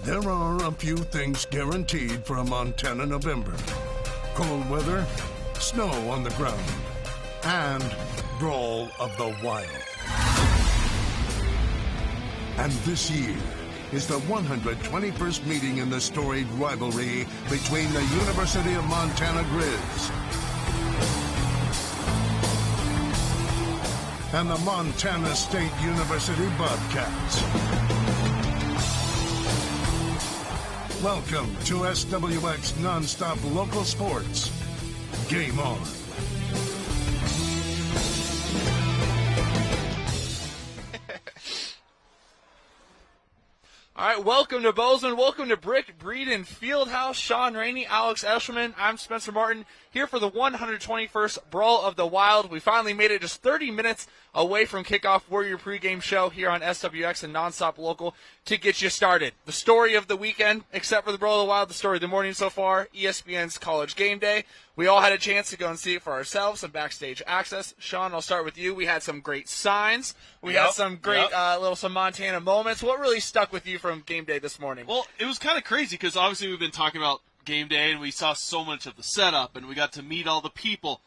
There are a few things guaranteed for a Montana November. Cold weather, snow on the ground, and Brawl of the Wild. And this year is the 121st meeting in the storied rivalry between the University of Montana Grizz and the Montana State University Bobcats. Welcome to SWX Nonstop Local Sports. Game on. All right, welcome to Bozeman. Welcome to Brick Breeden Fieldhouse. Sean Rainey, Alex Eshelman. I'm Spencer Martin here for the 121st Brawl of the Wild. We finally made it just 30 minutes away from kickoff. We're your pregame show here on SWX and Nonstop Local to get you started. The story of the weekend, except for the Brawl of the Wild, the story of the morning so far, ESPN's College Game Day. We all had a chance to go and see it for ourselves, some backstage access. Sean, I'll start with you. We had some great signs. We had some great some Montana moments. What really stuck with you from Game Day this morning? Well, it was kind of crazy because obviously we've been talking about Game Day and we saw so much of the setup and we got to meet all the people.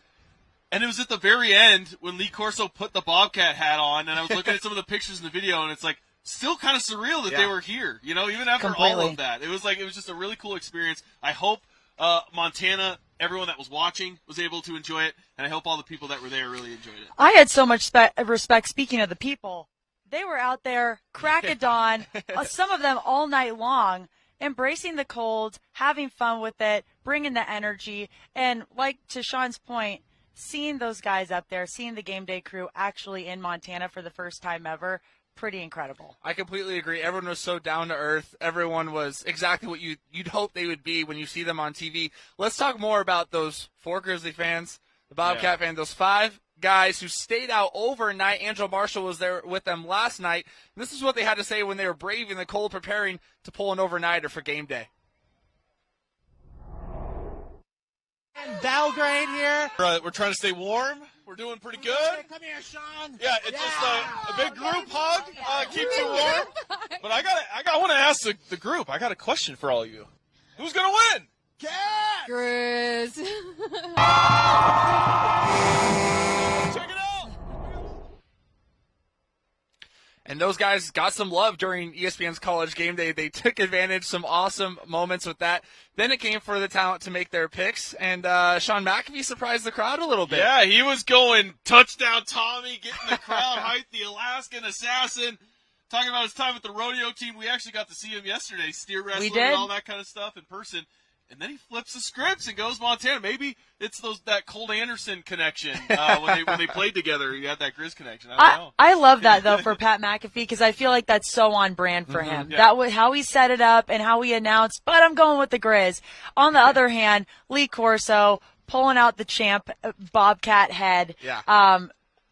And it was at the very end when Lee Corso put the Bobcat hat on, and I was looking at some of the pictures in the video, and it's like still kind of surreal that they were here. You know, even after all of that, it was just a really cool experience. I hope Montana, everyone that was watching, was able to enjoy it, and I hope all the people that were there really enjoyed it. I had so much respect. Speaking of the people, they were out there crack of dawn, some of them all night long, embracing the cold, having fun with it, bringing the energy, and like to Sean's point, seeing those guys up there, seeing the Game Day crew actually in Montana for the first time ever, pretty incredible. I completely agree. Everyone was so down to earth. Everyone was exactly what you'd hope they would be when you see them on TV. Let's talk more about those 4 Grizzly fans, the Bobcat fans, those 5 guys who stayed out overnight. Angela Marshall was there with them last night. And this is what they had to say when they were braving the cold, preparing to pull an overnighter for Game Day. And Belgrade here. We're trying to stay warm. We're doing pretty good. Come here, Sean. Yeah, it's just a big group hug. Keeps you warm. But I want to ask the group. I got a question for all of you. Who's gonna win? Cat. Grizz. Check it out. And those guys got some love during ESPN's College Game Day. They took advantage, some awesome moments with that. Then it came for the talent to make their picks, and Sean McAfee surprised the crowd a little bit. Yeah, he was going touchdown Tommy, getting the crowd hyped, the Alaskan Assassin, talking about his time with the rodeo team. We actually got to see him yesterday, steer wrestling and all that kind of stuff in person. And then he flips the scripts and goes Montana. Maybe it's that Colt Anderson connection when they played together. You had that Grizz connection. I don't know. I love that though for Pat McAfee because I feel like that's so on brand for him. Yeah. That was how he set it up and how he announced. But I'm going with the Grizz. On the other hand, Lee Corso pulling out the champ Bobcat head. Yeah.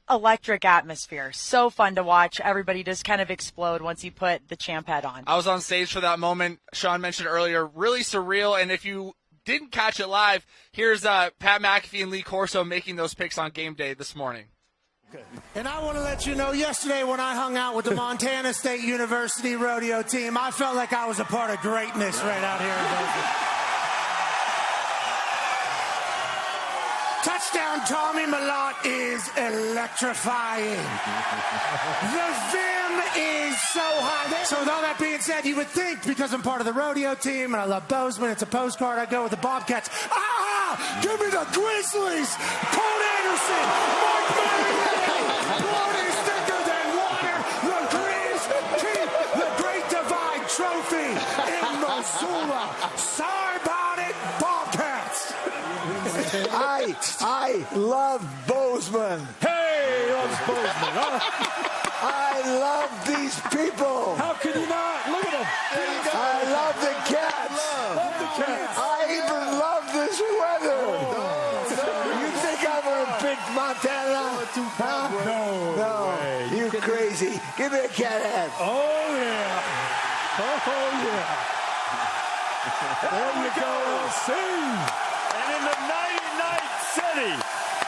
Electric atmosphere. So fun to watch. Everybody just kind of explode once he put the champ head on. I was on stage for that moment. Sean mentioned earlier, really surreal. And if you didn't catch it live, here's Pat McAfee and Lee Corso making those picks on Game Day this morning. And I want to let you know, yesterday when I hung out with the Montana State University rodeo team, I felt like I was a part of greatness right out here in Bozeman. Touchdown Tommy Malott is electrifying. The vim is so high. So with all that being said, you would think because I'm part of the rodeo team and I love Bozeman, it's a postcard, I go with the Bobcats. Give me the Grizzlies! Colt Anderson! Mark Marion! Blood is thicker than water! The Grizz keep the Great Divide Trophy in Missoula! Sorry about it, Bobcats! I love Bozeman. Hey, loves Bozeman. I love these people. How can you not? Look at them. I love the cats. Love the cats. I even love this weather. You think I'm going to pick Montana? Huh? No. You crazy. Give me a cat head. Oh, yeah. There you go, LC. And in the night city,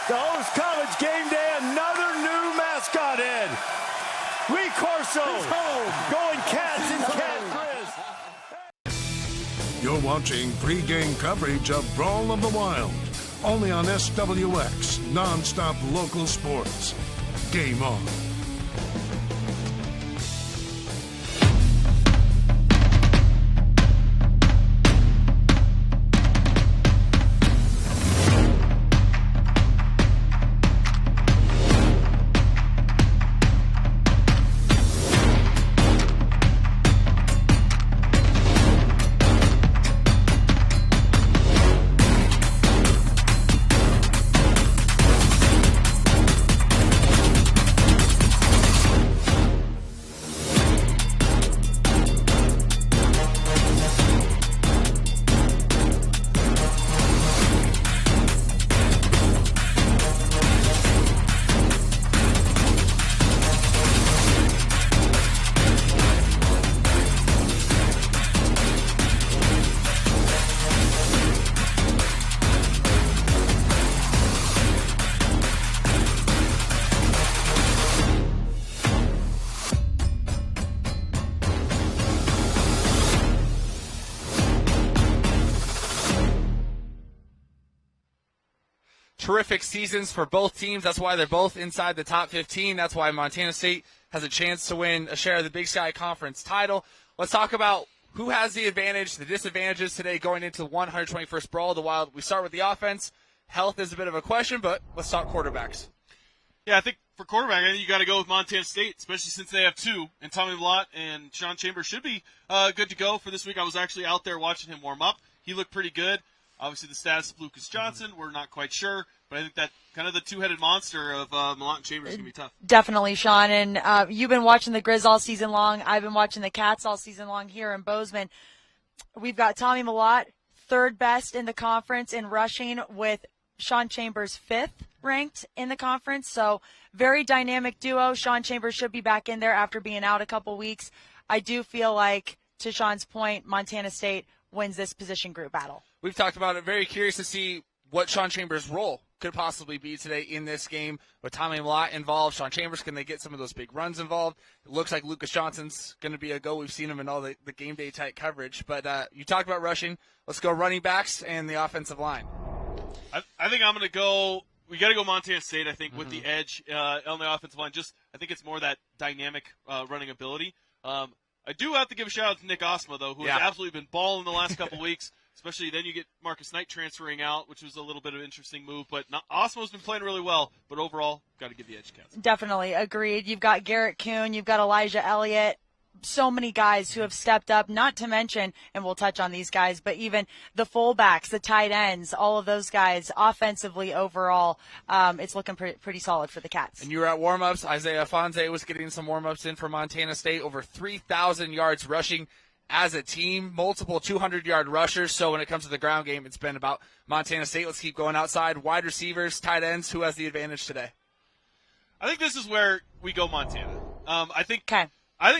the host College Game Day, another new mascot head. Lee Corso, home, going Cats and Cats. You're watching pregame coverage of Brawl of the Wild, only on SWX, non-stop local sports. Game on. Terrific seasons for both teams. That's why they're both inside the top 15. That's why Montana State has a chance to win a share of the Big Sky Conference title. Let's talk about who has the advantage, the disadvantages today going into the 121st Brawl of the Wild. We start with the offense. Health is a bit of a question, but let's talk quarterbacks. Yeah, I think for quarterback, I think you got to go with Montana State, especially since they have two. And Tommy Lott and Sean Chambers should be good to go for this week. I was actually out there watching him warm up. He looked pretty good. Obviously, the status of Lucas Johnson, we're not quite sure. But I think that kind of the two-headed monster of Malott and Chambers is going to be tough. Definitely, Sean. And you've been watching the Grizz all season long. I've been watching the Cats all season long here in Bozeman. We've got Tommy Malott, third best in the conference in rushing, with Sean Chambers fifth ranked in the conference. So very dynamic duo. Sean Chambers should be back in there after being out a couple weeks. I do feel like, to Sean's point, Montana State wins this position group battle. We've talked about it. Very curious to see what Sean Chambers' role could possibly be today in this game with Tommy Malott involved. Sean Chambers, can they get some of those big runs involved? It looks like Lucas Johnson's going to be a go. We've seen him in all the game day type coverage. But you talked about rushing. Let's go running backs and the offensive line. I think I'm going to go – we got to go Montana State, I think, with the edge on the offensive line. Just I think it's more that dynamic running ability. I do have to give a shout-out to Nick Osma, though, who has absolutely been balling the last couple weeks. Especially then you get Marcus Knight transferring out, which was a little bit of an interesting move. But Osmo's been playing really well. But overall, got to give the edge, Cats. Definitely. Agreed. You've got Garrett Kuhn. You've got Elijah Elliott. So many guys who have stepped up, not to mention, and we'll touch on these guys, but even the fullbacks, the tight ends, all of those guys offensively overall, it's looking pretty solid for the Cats. And you were at warm-ups. Isaiah Fonze was getting some warm-ups in for Montana State. Over 3,000 yards rushing as a team, multiple 200-yard rushers. So when it comes to the ground game, it's been about Montana State. Let's keep going outside. Wide receivers, tight ends, who has the advantage today? I think this is where we go Montana. I think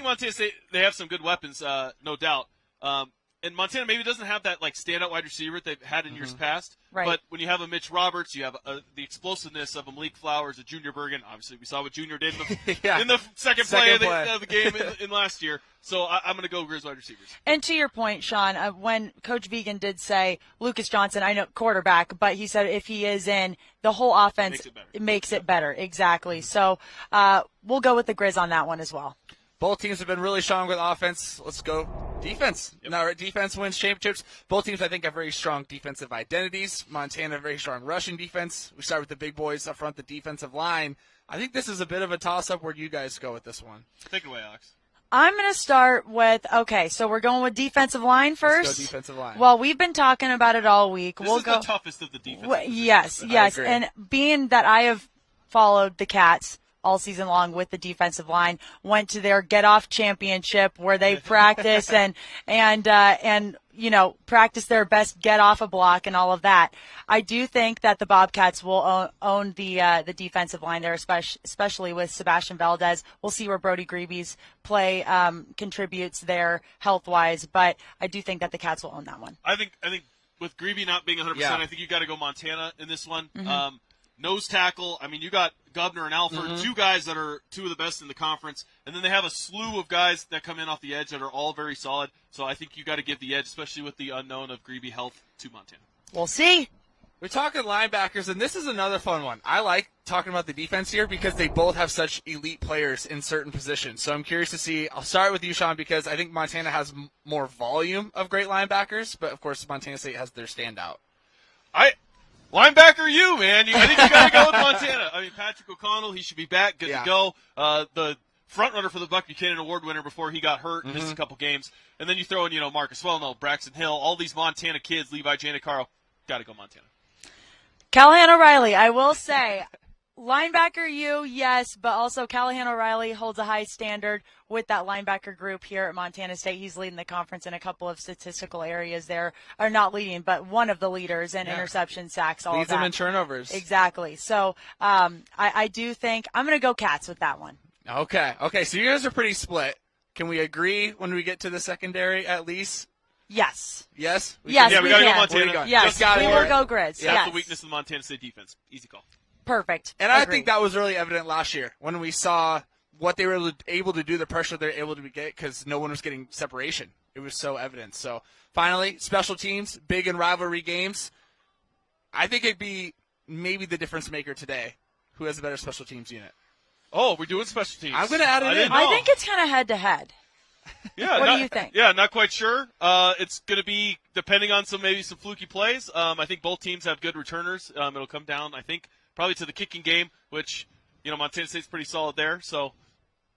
Montana State, they have some good weapons, no doubt. And Montana maybe doesn't have that standout wide receiver they've had in years past. Right. But when you have a Mitch Roberts, you have the explosiveness of a Malik Flowers, a Junior Bergen. Obviously, we saw what Junior did in the second play of the game in last year. So I'm going to go Grizz wide receivers. And to your point, Sean, when Coach Vegan did say Lucas Johnson, I know quarterback, but he said if he is in, the whole offense makes it better. Exactly. So we'll go with the Grizz on that one as well. Both teams have been really strong with offense. Let's go defense. Yep. Now, defense wins championships. Both teams, I think, have very strong defensive identities. Montana, very strong rushing defense. We start with the big boys up front, the defensive line. I think this is a bit of a toss-up. Where do you guys go with this one? Take it away, Alex. I'm going to start with, so we're going with defensive line first. Let's go defensive line. Well, we've been talking about it all week. This is the toughest of the defenses. Yes. And being that I have followed the Cats all season long with the defensive line, went to their get-off championship where they practice and practice their best get-off a block and all of that. I do think that the Bobcats will own the defensive line there, especially with Sebastian Valdez. We'll see where Brody Greavy's play contributes there health-wise, but I do think that the Cats will own that one. I think with Greavy not being 100%, I think you got to go Montana in this one. nose tackle. I mean, you got Gubner and Alford, two guys that are two of the best in the conference, and then they have a slew of guys that come in off the edge that are all very solid. So I think you got to give the edge, especially with the unknown of Greeby health, to Montana. We'll see. We're talking linebackers, and this is another fun one. I like talking about the defense here because they both have such elite players in certain positions. So I'm curious to see. I'll start with you, Sean, because I think Montana has more volume of great linebackers, but, of course, Montana State has their standout. Linebacker you, man. I think you got to go with Montana. I mean, Patrick O'Connell, he should be back, good to go. The front runner for the Buck Buchanan Award winner before he got hurt and missed a couple games. And then you throw in, Marcus Wellno, Braxton Hill, all these Montana kids, Levi Janicaro. Got to go Montana. Callahan O'Reilly, I will say, linebacker you, yes, but also Callahan O'Reilly holds a high standard with that linebacker group here at Montana State. He's leading the conference in a couple of statistical areas there, or not leading, but one of the leaders in interception, sacks, all Leads of that. them in turnovers. Exactly. So I do think I'm going to go Cats with that one. Okay, so you guys are pretty split. Can we agree when we get to the secondary at least? Yes. Yes? Yes, we got to go can. Montana. Yes, we will go Grizz. That's Yes. the weakness of the Montana State defense. Easy call. Perfect. And I Agreed. think that was really evident last year when we saw what they were able to do, the pressure they were able to get because no one was getting separation. It was so evident. So, finally, special teams, big in rivalry games. I think it'd be maybe the difference maker today. Who has a better special teams unit? Oh, we're doing special teams. I'm going to add it in. I think it's kind of head-to-head. Yeah, What do you think? Yeah, not quite sure. It's going to be depending on some fluky plays. I think both teams have good returners. It'll come down, I think, probably to the kicking game, which Montana State's pretty solid there. So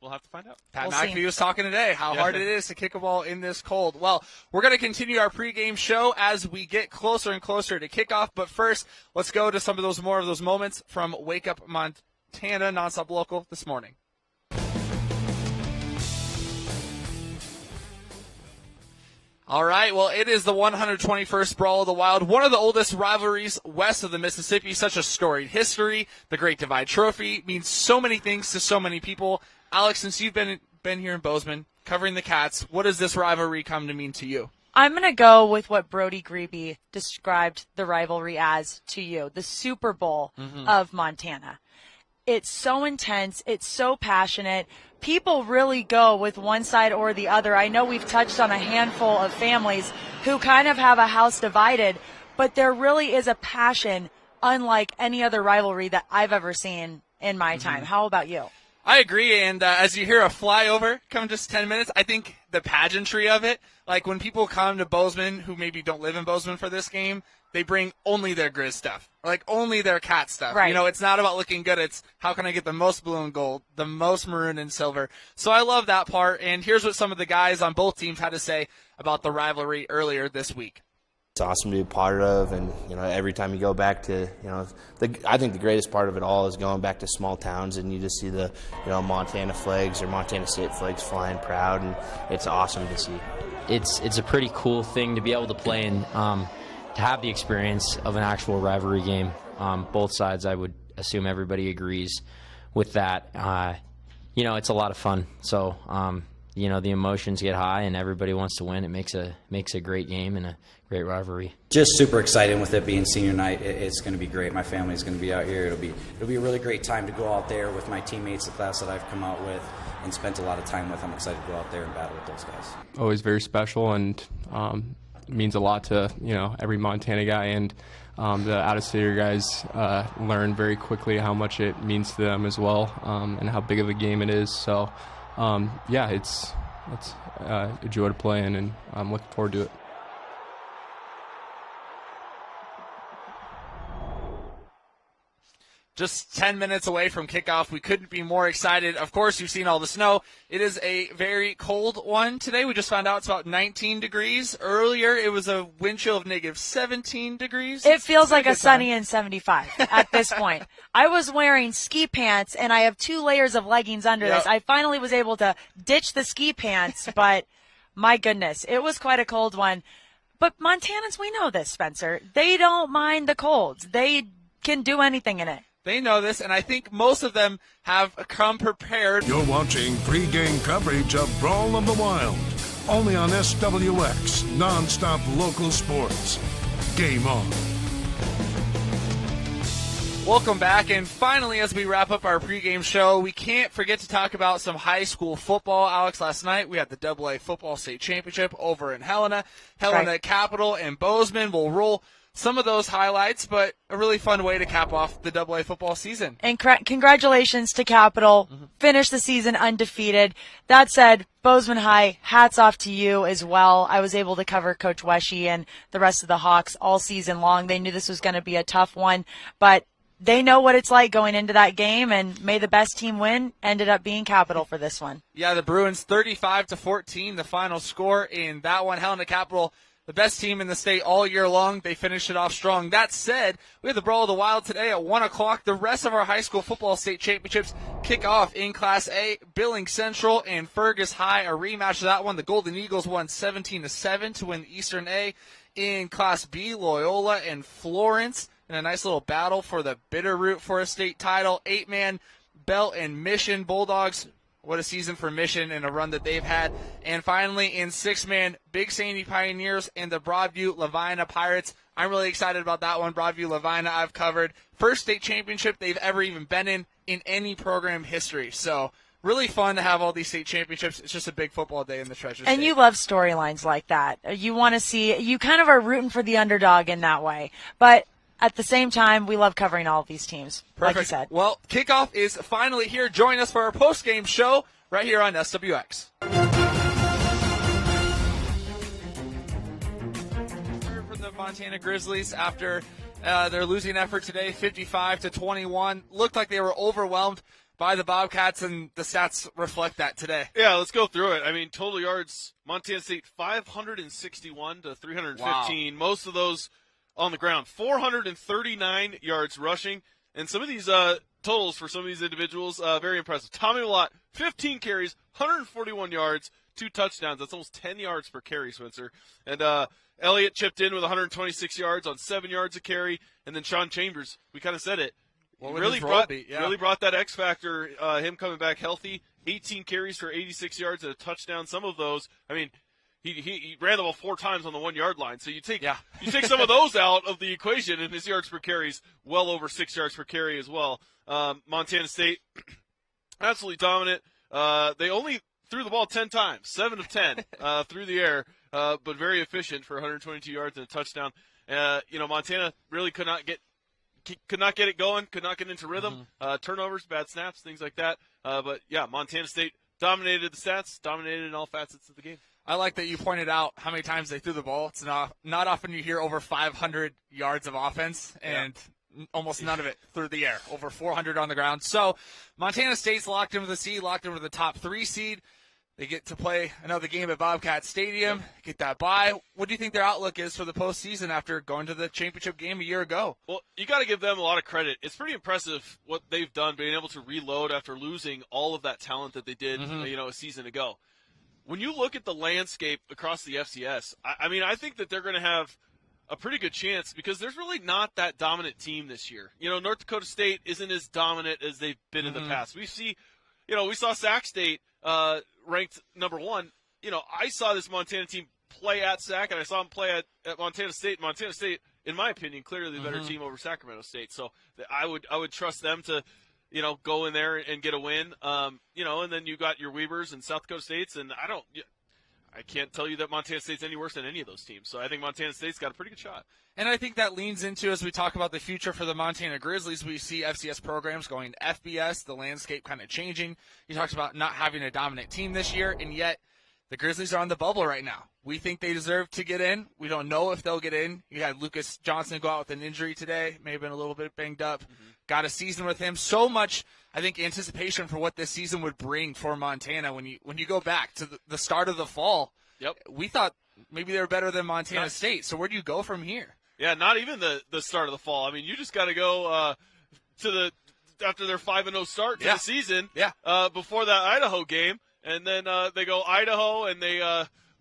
we'll have to find out. Pat We'll see. McAfee was talking today how hard it is to kick a ball in this cold. Well, we're going to continue our pregame show as we get closer and closer to kickoff. But first, let's go to some of those moments from Wake Up Montana Nonstop Local this morning. All right, well, it is the 121st Brawl of the Wild, one of the oldest rivalries west of the Mississippi, such a storied history. The Great Divide Trophy means so many things to so many people. Alex, since you've been here in Bozeman, covering the Cats, what does this rivalry come to mean to you? I'm going to go with what Brody Greeby described the rivalry as to you, the Super Bowl of Montana. It's so intense. It's so passionate. People really go with one side or the other. I know we've touched on a handful of families who kind of have a house divided, but there really is a passion unlike any other rivalry that I've ever seen in my time. How about you? I agree, and as you hear a flyover come just 10 minutes, I think the pageantry of it, like when people come to Bozeman who maybe don't live in Bozeman for this game, they bring only their Grizz stuff, like only their Cat stuff. Right. It's not about looking good. It's how can I get the most blue and gold, the most maroon and silver. So I love that part, and here's what some of the guys on both teams had to say about the rivalry earlier this week. It's awesome to be a part of, and every time you go back to I think the greatest part of it all is going back to small towns and you just see the Montana flags or Montana State flags flying proud, and it's awesome to see. It's a pretty cool thing to be able to play in, to have the experience of an actual rivalry game. Both sides, I would assume everybody agrees with that. It's a lot of fun. So the emotions get high and everybody wants to win. It makes a great game and a great rivalry. Just super excited with it being senior night. It's going to be great. My family's going to be out here. It'll be a really great time to go out there with my teammates, the class that I've come out with and spent a lot of time with. I'm excited to go out there and battle with those guys. Always very special and means a lot to every Montana guy, and the out-of-stater guys learn very quickly how much it means to them as well, and how big of a game it is. So it's a joy to play in, and I'm looking forward to it. Just 10 minutes away from kickoff. We couldn't be more excited. Of course, you've seen all the snow. It is a very cold one today. We just found out it's about 19 degrees. Earlier, it was a wind chill of negative 17 degrees. It feels like a sunny and 75 at this point. I was wearing ski pants, and I have 2 layers of leggings under this. I finally was able to ditch the ski pants, but my goodness, it was quite a cold one. But Montanans, we know this, Spencer. They don't mind the colds. They can do anything in it. They know this, and I think most of them have come prepared. You're watching pregame coverage of Brawl of the Wild, only on SWX, nonstop local sports. Game on. Welcome back, and finally, as we wrap up our pregame show, we can't forget to talk about some high school football. Alex, last night we had the AA Football State Championship over in Helena. Helena Capital and Bozeman will roll some of those highlights, but a really fun way to cap off the AA football season. And congratulations to Capital. Finish the season undefeated. That said, Bozeman High, hats off to you as well. I was able to cover Coach Wesche and the rest of the Hawks all season long. They knew this was going to be a tough one, but they know what it's like going into that game, and may the best team win. Ended up being Capital for this one. Yeah, the Bruins 35-14, the final score in that one. Helena Capital, the best team in the state all year long. They finished it off strong. That said, we have the Brawl of the Wild today at 1 o'clock. The rest of our high school football state championships kick off in Class A. Billings Central and Fergus High, a rematch of that one. The Golden Eagles won 17-7 to win Eastern A. In Class B, Loyola and Florence in a nice little battle for the Bitterroot for a state title. 8-man Belt and Mission Bulldogs. What a season for Mission and a run that they've had. And finally, in 6-man, Big Sandy Pioneers and the Broadview Lavina Pirates. I'm really excited about that one. Broadview Lavina I've covered. First state championship they've ever even been in any program history. So really fun to have all these state championships. It's just a big football day in the Treasure State. And you love storylines like that. You want to see, you kind of are rooting for the underdog in that way. But at the same time, we love covering all of these teams, Perfect. like you said. Well, kickoff is finally here. Join us for our post-game show right here on SWX. For the Montana Grizzlies after their losing effort today, 55-21. Looked like they were overwhelmed by the Bobcats, and the stats reflect that today. Yeah, let's go through it. I mean, total yards, Montana State 561 to 315. Wow. Most of those on the ground. 439 yards rushing. And some of these totals for some of these individuals, very impressive. Tommy Willott, 15 carries, 141 yards, 2 touchdowns. That's almost 10 yards per carry, Spencer. And Elliott chipped in with 126 yards on 7 yards a carry. And then Sean Chambers, we kind of said it. Really brought that X factor, him coming back healthy. 18 carries for 86 yards and a touchdown. Some of those, I mean, he ran the ball 4 times on the 1 yard line. So you take some of those out of the equation, and his yards per carry is well over 6 yards per carry as well. Montana State, absolutely dominant. They only threw the ball 10 times, 7 of 10 through the air, but very efficient for 122 yards and a touchdown. Montana really could not get it going, could not get into rhythm. Turnovers, bad snaps, things like that. But yeah, Montana State dominated the stats, dominated in all facets of the game. I like that you pointed out how many times they threw the ball. It's not often you hear over 500 yards of offense, and almost none of it through the air, over 400 on the ground. So Montana State's locked into the seed, locked into the top 3 seed. They get to play another game at Bobcat Stadium, get that bye. What do you think their outlook is for the postseason after going to the championship game a year ago? Well, you got to give them a lot of credit. It's pretty impressive what they've done, being able to reload after losing all of that talent that they did, a season ago. When you look at the landscape across the FCS, I think that they're going to have a pretty good chance because there's really not that dominant team this year. North Dakota State isn't as dominant as they've been in the past. We saw Sac State ranked number 1. I saw this Montana team play at Sac, and I saw them play at Montana State. Montana State, in my opinion, clearly the better team over Sacramento State. So I would trust them to go in there and get a win. And then you got your Weavers and South Dakota States, and I can't tell you that Montana State's any worse than any of those teams. So I think Montana State's got a pretty good shot. And I think that leans into, as we talk about the future for the Montana Grizzlies, we see FCS programs going FBS, the landscape kind of changing. You talked about not having a dominant team this year, and yet the Grizzlies are on the bubble right now. We think they deserve to get in. We don't know if they'll get in. You had Lucas Johnson go out with an injury today, may have been a little bit banged up. Got a season with him. So much, I think, anticipation for what this season would bring for Montana. When you go back to the start of the fall, we thought maybe they were better than Montana State. So where do you go from here? Yeah, not even the start of the fall. I mean, you just got to go after their 5-0 start to the season. Before that Idaho game, and then they go Idaho and they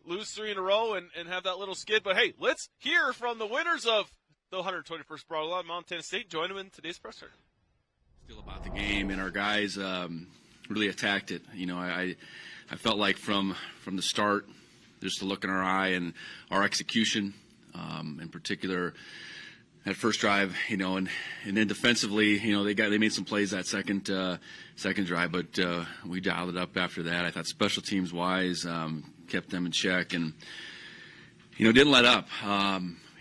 lose 3 in a row and have that little skid. But hey, let's hear from the winners of the 121st Brawl, Montana State. Join them in today's presser. Still about the game, and our guys really attacked it. I felt like from the start, just the look in our eye and our execution, in particular, that first drive, and then defensively, they made some plays that second drive, but we dialed it up after that. I thought special teams wise kept them in check and didn't let up.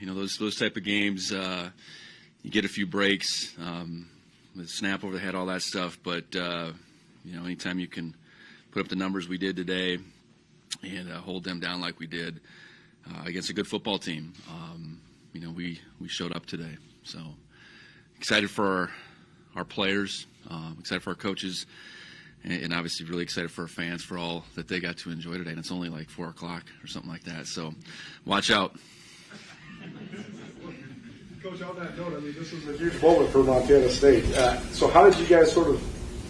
Those type of games, you get a few breaks, the snap over the head, all that stuff, but anytime you can put up the numbers we did today and hold them down like we did against a good football team. We showed up today. So excited for our players, excited for our coaches, and obviously really excited for our fans for all that they got to enjoy today. And it's only like 4 o'clock or something like that. So watch out. Coach, on that note, this is a huge moment for Montana State. So how did you guys sort of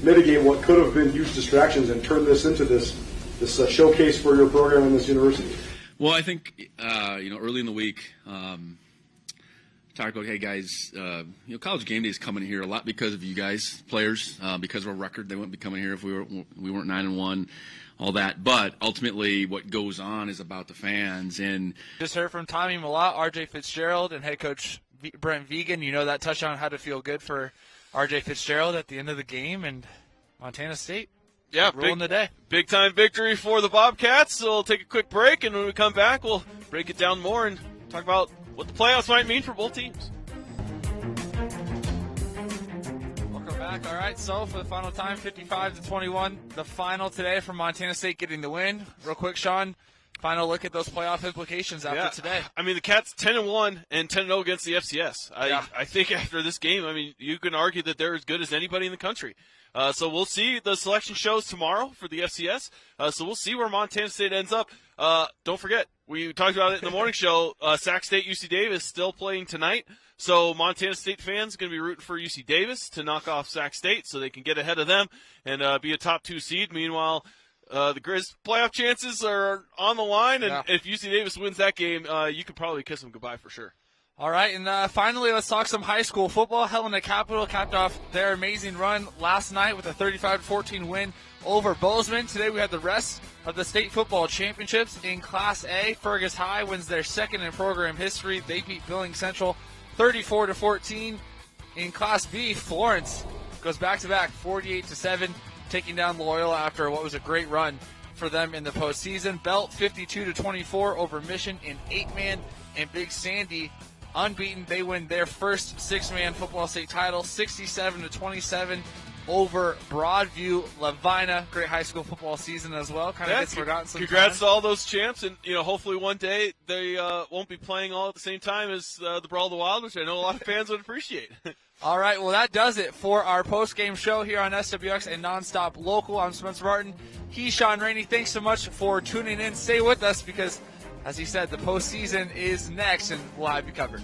mitigate what could have been huge distractions and turn this into this showcase for your program in this university? Well, I think, early in the week, talked about, hey, guys, College Game Day is coming here a lot because of you guys, players, because of our record. They wouldn't be coming here if we weren't 9-1, all that. But ultimately, what goes on is about the fans. And just heard from Tommy Malott, R.J. Fitzgerald, and head coach Brent Vegan. That touchdown had to feel good for R.J. Fitzgerald at the end of the game, and Montana State. Yeah, ruling the day. Big time victory for the Bobcats. So we'll take a quick break, and when we come back, we'll break it down more and talk about what the playoffs might mean for both teams. Welcome back. All right, so for the final time, 55-21, the final today for Montana State getting the win. Real quick, Sean, final look at those playoff implications after today. The Cats 10-1 and 10-0 against the FCS. I think after this game, you can argue that they're as good as anybody in the country. So we'll see. The selection shows tomorrow for the FCS. So we'll see where Montana State ends up. Don't forget, we talked about it in the morning show. Sac State, UC Davis still playing tonight. So Montana State fans going to be rooting for UC Davis to knock off Sac State so they can get ahead of them and be a top 2 seed. Meanwhile, the Grizz playoff chances are on the line. And if UC Davis wins that game, you could probably kiss them goodbye for sure. All right, and finally, let's talk some high school football. Helena Capital capped off their amazing run last night with a 35-14 win over Bozeman. Today we had the rest of the state football championships in Class A. Fergus High wins their second in program history. They beat Billings Central 34-14. In Class B, Florence goes back-to-back 48-7, taking down Loyola after what was a great run for them in the postseason. Belt 52-24 over Mission in 8-man, and Big Sandy unbeaten. They win their first 6-man football state title, 67-27 over Broadview. Lavina, great high school football season as well. Kind of gets forgotten sometimes. Congrats to all those champs, and hopefully one day they won't be playing all at the same time as the Brawl of the Wild, which I know a lot of fans would appreciate. All right, well, that does it for our post-game show here on SWX and Nonstop Local. I'm Spencer Martin. He's Sean Rainey. Thanks so much for tuning in. Stay with us because, as he said, the postseason is next, and we'll have you covered.